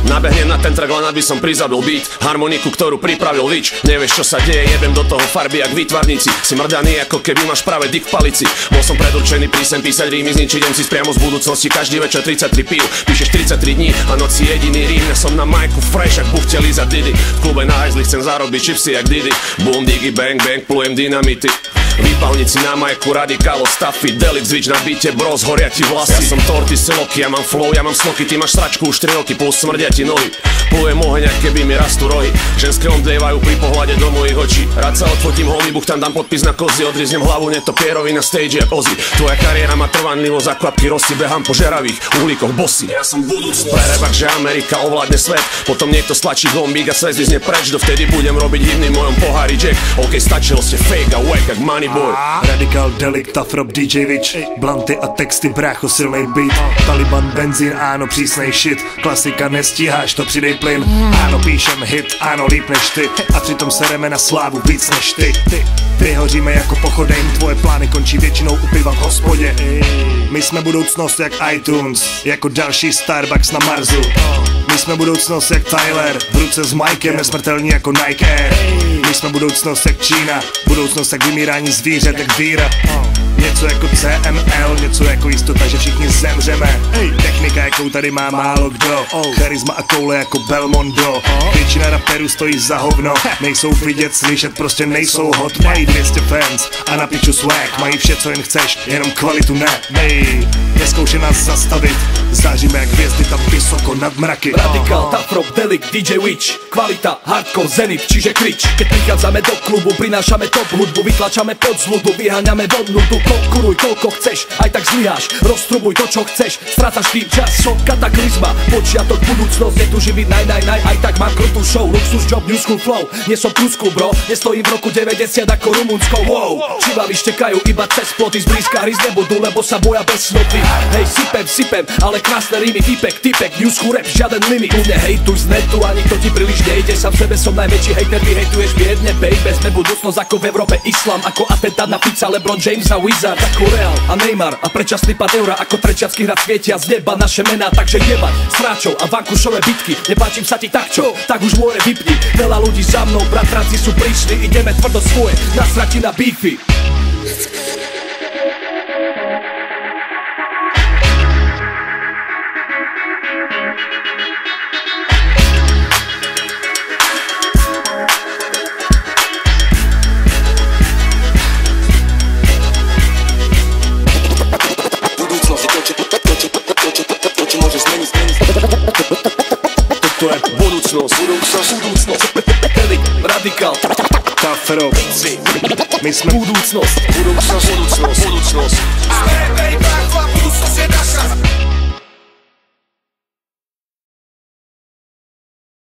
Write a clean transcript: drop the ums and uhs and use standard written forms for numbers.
Nabehnem na ten track, len aby som prizabil beat, harmoniku, ktorú pripravil Vič. Nevieš čo sa deje, jebem do toho farby jak výtvarníci. Si mrdaný ako keby máš práve dick v palici. Bol som predurčený prísem písať rímy, zničiť MC priamo z budúcnosti. Každý večer 33 pív, píšeš 33 dní a noci jediný rím. Ja som na majku fresh, ak buchteli za Diddy. V klube na hajzli chcem zarobiť čipsy jak Diddy. Boom, digi, bang, bang, plujem dynamity. Výpalníci na majku, radikál, staffy, Delic, Zvič na byte, bros, horia ti vlasy. Ja som torty, siloky, ja mám flow, ja mám snoky, ty máš sračku už 3 roky, plus smrdia ti nohy. Plujem oheň, ak keby mi rastú rohy. Ženské omdlievajú pri pohľade do mojich očí. Rád sa odfotím holý, tam dám podpis na kozy, odriznem hlavu netopierovi na stage jak Ozzy. Tvoja kariéra má trvanlivo, za klapky rosty, behám po žeravých uhlíkoch bossy. Ja som budúcnosť pre rebak, že Amerika ovládne svet. Potom niekto stlačí gombík a svet zlizne preč. Dovtedy budem robiť hymny v mojom pohári Jack. OK, stačilo ste fake a wack jak Money Boy. Radikál, Delic, Tough Rob, DJ Vič, blanty a texty, brácho, silnej beat. Taliban, benzín, áno, přísnej shit. Klasika, nestíháš to, přidej plyn. Áno, píšem hit, áno, líp než ty. A přitom sereme na slávu víc než ty. Vyhoříme jako pochodeň, tvoje plány končí většinou u piva v hospodě. My jsme budoucnost jak iTunes, jako další Starbucks na Marsu. My jsme budoucnost jak Tyler, v ruce s Mikem, nesmrtelní jako Nike. My jsme budoucnost jak Čína, budoucnost jak vymírání zvířat jak víra. Něco jako CML, něco jako jistota, že všichni zemřeme. Technika, jakou tady má málo kdo, charisma a koule jako Belmondo. Většina raperů stojí za hovno, nejsou vidět, slyšet, prostě nejsou hot. Mají 200 fans a na piču swag, mají vše, co jen chceš, jenom kvalitu ne. Neskoušej nás zastavit, záříme jak hvězdy tam vysoko nad mraky. Radikál, Tough Rob, Delic, DJ Witch, kvalita, hardcore, zenit, čiže krič. Keď prichádzame do klubu, prinášame top hudbu, vytlačame pod zludu, vyháňame do nudu. Konkuruj koľko chceš, aj tak zlyháš, roztrubuj to čo chceš, strácaš tým čas, šok, kataklizma, počiatok, budúcnosť, je tu živý naj, aj tak mám krutú show, luxus, job, new school flow, nie som prúsku bro, nestojím v roku 90 ako Rumunsko, wow. Čivali štekajú iba cez ploty, zblízka hryz nebudú, lebo sa boja bez snoty. Hej, sypem, ale krásne rímy, typek, new school rap, žiaden limit. Tu nehejtuj z netu, a nikto ti príliš nejde, sám sebe som najväčší hejter, ty hejtuješ biedne, baby, sme budúcnosť ako v Európe islám, ako atentát na pizza, LeBron James a Wizard, ako Real a Neymar a predčasný pad eura, ako trečiacky hrad svietia z neba naše mená, takže jebať sráčov a vankušové bitky, nepáčim sa ti tak čo, tak už more vypni, veľa ľudí za mnou, bratranci sú prišli, ideme tvrdo svoje, nasrati na beefy. To je budúcnosť. Delic, Radikál, Tough Rob, my sme budúcnosť. Budúcnosť. Budúcnosť je naša.